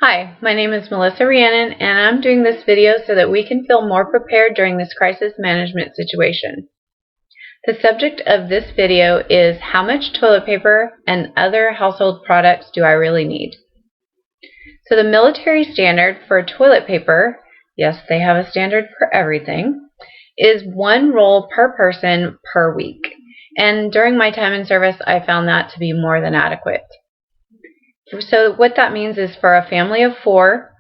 Hi, my name is Melissa Rhiannon, and I'm doing this video so that we can feel more prepared during this crisis management situation. The subject of this video is how much toilet paper and other household products do I really need? So the military standard for toilet paper, yes, they have a standard for everything, is 1 roll per person per week. And during my time in service, I found that to be more than adequate. So what that means is for a family of 4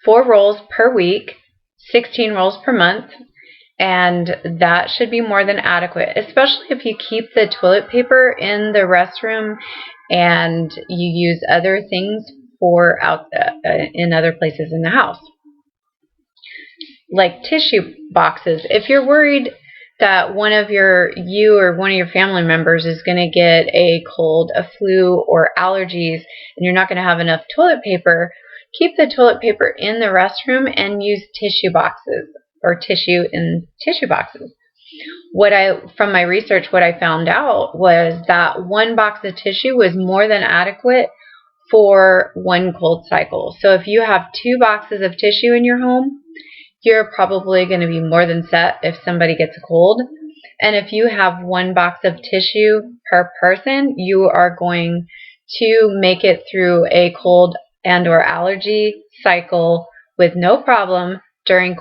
rolls per week, 16 rolls per month, and that should be more than adequate, especially if you keep the toilet paper in the restroom and you use other things for in other places in the house, like tissue boxes. If you're worried that you or one of your family members is going to get a cold, a flu, or allergies, and you're not going to have enough toilet paper, keep the toilet paper in the restroom and use tissue boxes or tissue in tissue boxes. From my research, what I found out was that 1 box of tissue was more than adequate for 1 cold cycle. So if you have 2 boxes of tissue in your home, you're probably going to be more than set if somebody gets a cold. And if you have 1 box of tissue per person, you are going to make it through a cold and/or allergy cycle with no problem during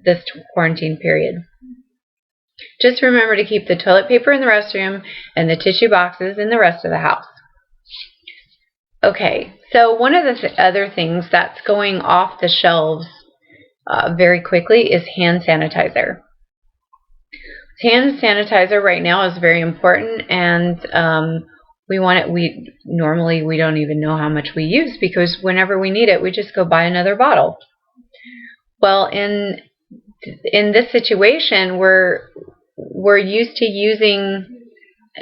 this quarantine period. Just remember to keep the toilet paper in the restroom and the tissue boxes in the rest of the house. Okay, so one of the other things that's going off the shelves very quickly is hand sanitizer. Hand sanitizer right now is very important, and we don't even know how much we use, because whenever we need it, we just go buy another bottle. Well, in this situation, we're used to using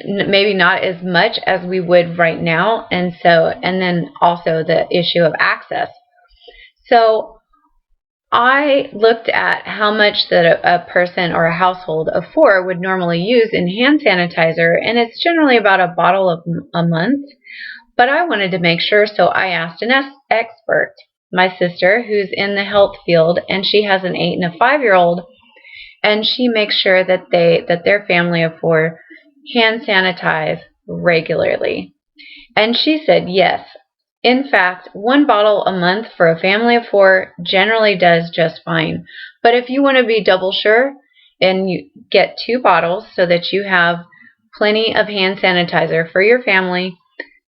maybe not as much as we would right now, and then also the issue of access. So I looked at how much that a person or a household of 4 would normally use in hand sanitizer, and it's generally about a bottle a month. But I wanted to make sure, so I asked an expert, my sister, who's in the health field, and she has an 8 and a 5-year-old, and she makes sure that their family of 4 hand sanitize regularly. And she said yes. In fact, 1 bottle a month for a family of 4 generally does just fine. But if you want to be double sure, and you get 2 bottles so that you have plenty of hand sanitizer for your family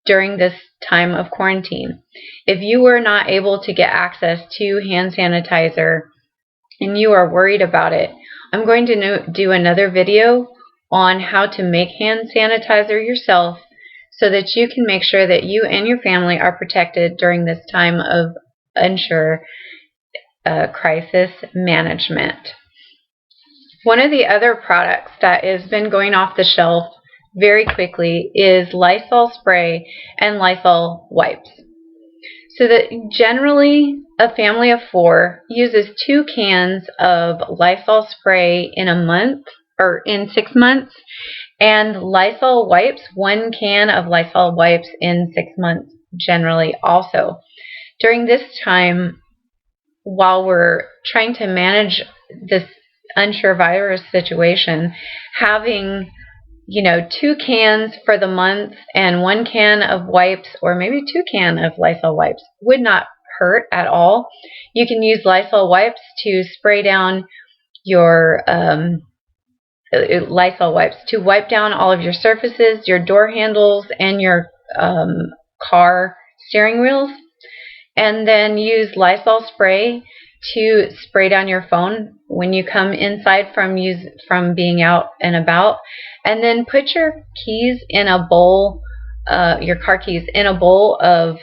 during this time of quarantine. If you were not able to get access to hand sanitizer and you are worried about it, I'm going to do another video on how to make hand sanitizer yourself, so that you can make sure that you and your family are protected during this time of crisis management. One of the other products that has been going off the shelf very quickly is Lysol spray and Lysol wipes. So that generally a family of 4 uses 2 cans of Lysol spray in a month, or in 6 months, and Lysol wipes, 1 can of Lysol wipes in 6 months generally also. During this time, while we're trying to manage this unsure virus situation, having 2 cans for the month and 1 can of wipes, or maybe 2 cans of Lysol wipes, would not hurt at all. You can use Lysol wipes to spray down your Lysol wipes to wipe down all of your surfaces, your door handles, and your car steering wheels. And then use Lysol spray to spray down your phone when you come inside from being out and about. And then put your keys in a bowl, your car keys in a bowl of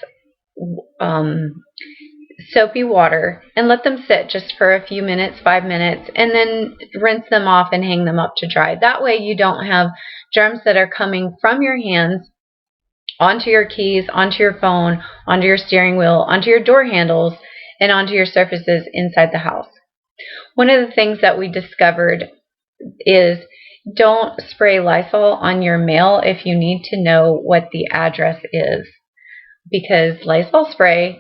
soapy water, and let them sit just for a few minutes, 5 minutes, and then rinse them off and hang them up to dry. That way you don't have germs that are coming from your hands onto your keys, onto your phone, onto your steering wheel, onto your door handles, and onto your surfaces inside the house. One of the things that we discovered is don't spray Lysol on your mail if you need to know what the address is, because Lysol spray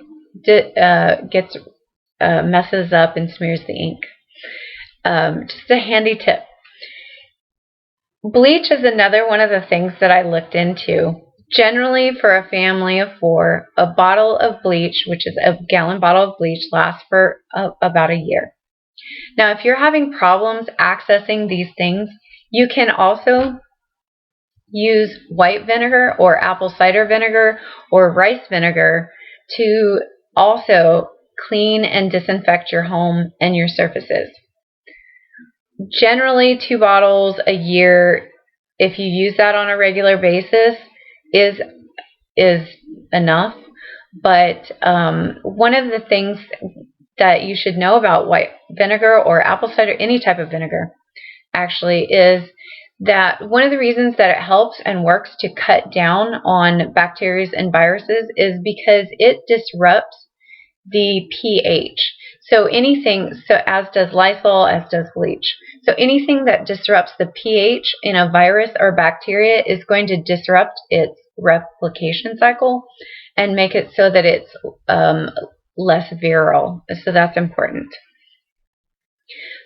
messes up and smears the ink. Just a handy tip. Bleach is another one of the things that I looked into. Generally, for a family of 4, a bottle of bleach, which is a gallon bottle of bleach, lasts for about a year. Now, if you're having problems accessing these things, you can also use white vinegar or apple cider vinegar or rice vinegar to also clean and disinfect your home and your surfaces. Generally, 2 bottles a year, if you use that on a regular basis, is enough. But one of the things that you should know about white vinegar or apple cider, any type of vinegar, actually, is that one of the reasons that it helps and works to cut down on bacteria and viruses is because it disrupts the pH. So as does Lysol, as does bleach. So anything that disrupts the pH in a virus or bacteria is going to disrupt its replication cycle and make it so that it's less viral. So that's important.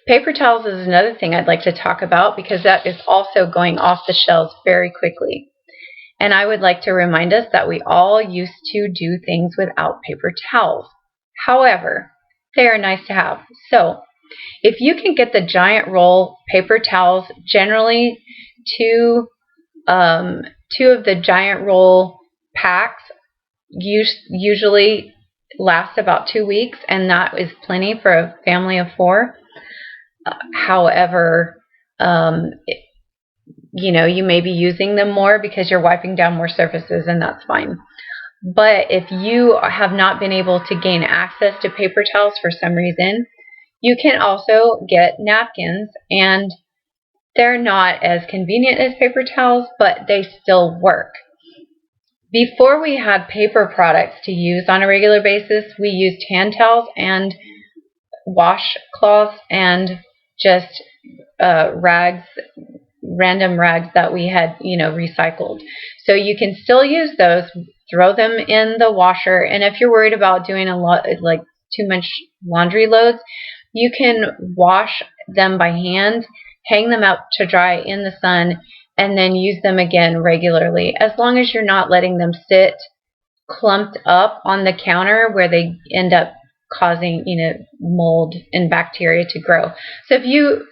Paper towels is another thing I'd like to talk about because that is also going off the shelves very quickly. And I would like to remind us that we all used to do things without paper towels. However, they are nice to have. So if you can get the giant roll paper towels, generally two of the giant roll packs usually last about 2 weeks, and that is plenty for a family of 4. However, you may be using them more because you're wiping down more surfaces, and that's fine. But if you have not been able to gain access to paper towels for some reason, you can also get napkins, and they're not as convenient as paper towels, but they still work. Before we had paper products to use on a regular basis, we used hand towels and washcloths and just rags, random rags that we had, recycled. So you can still use those, throw them in the washer, and if you're worried about doing a lot, like too much laundry loads, you can wash them by hand, hang them out to dry in the sun, and then use them again regularly, as long as you're not letting them sit clumped up on the counter where they end up causing, mold and bacteria to grow. So if you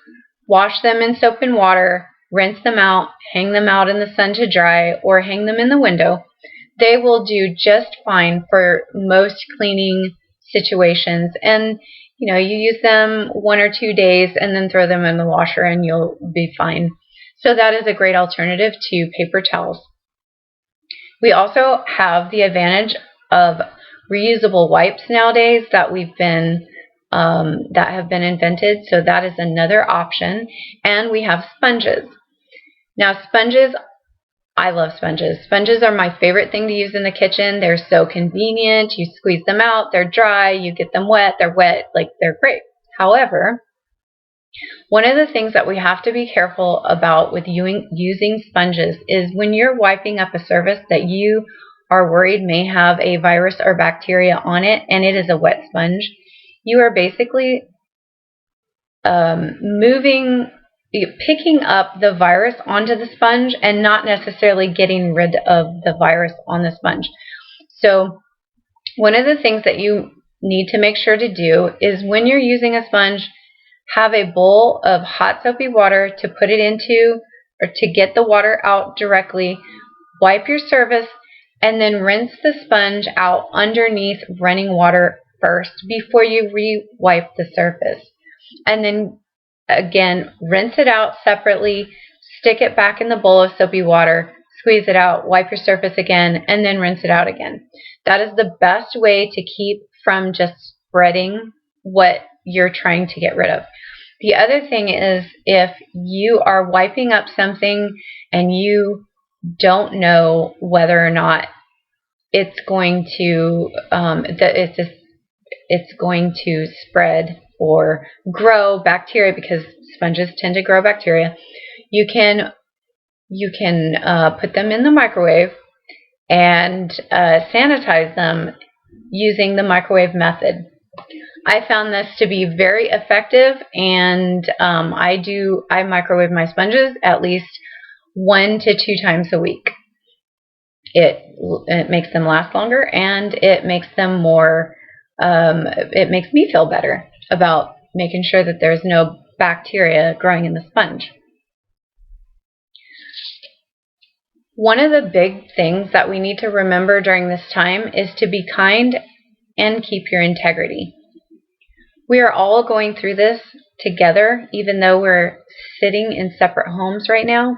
wash them in soap and water, rinse them out, hang them out in the sun to dry, or hang them in the window, they will do just fine for most cleaning situations. And you use them 1 or 2 days and then throw them in the washer and you'll be fine. So that is a great alternative to paper towels. We also have the advantage of reusable wipes nowadays that have been invented. So that is another option. And we have sponges. Now sponges, I love sponges. Sponges are my favorite thing to use in the kitchen. They're so convenient. You squeeze them out, they're dry, you get them wet, they're great. However, one of the things that we have to be careful about with using sponges is when you're wiping up a surface that you are worried may have a virus or bacteria on it, and it is a wet sponge, you are basically picking up the virus onto the sponge and not necessarily getting rid of the virus on the sponge. So one of the things that you need to make sure to do is when you're using a sponge, have a bowl of hot soapy water to put it into, or to get the water out directly. Wipe your surface and then rinse the sponge out underneath running water first before you re-wipe the surface. And then again, rinse it out separately, stick it back in the bowl of soapy water, squeeze it out, wipe your surface again, and then rinse it out again. That is the best way to keep from just spreading what you're trying to get rid of. The other thing is, if you are wiping up something and you don't know whether or not it's going to it's going to spread or grow bacteria, because sponges tend to grow bacteria, you can put them in the microwave and sanitize them using the microwave method. I found this to be very effective, and I microwave my sponges at least 1 to 2 times a week. It makes them last longer, and it makes them more. It makes me feel better about making sure that there's no bacteria growing in the sponge. One of the big things that we need to remember during this time is to be kind and keep your integrity. We are all going through this together, even though we're sitting in separate homes right now.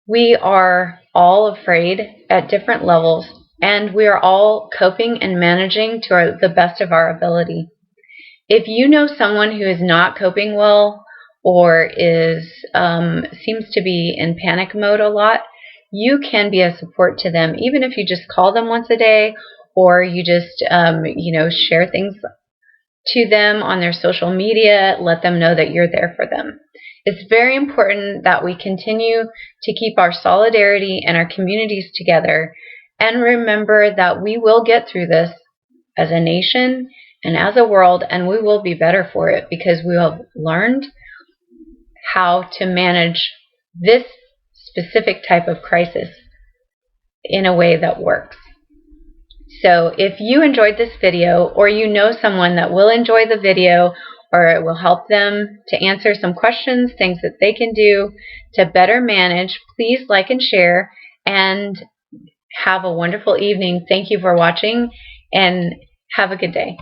We are all afraid at different levels, and we are all coping and managing to the best of our ability. If you know someone who is not coping well or seems to be in panic mode a lot, you can be a support to them, even if you just call them once a day, or you just share things to them on their social media. Let them know that you're there for them. It's very important that we continue to keep our solidarity and our communities together, and remember that we will get through this as a nation and as a world, and we will be better for it because we have learned how to manage this specific type of crisis in a way that works. So if you enjoyed this video, or you know someone that will enjoy the video, or it will help them to answer some questions, things that they can do to better manage, please like and share, and have a wonderful evening. Thank you for watching, and have a good day.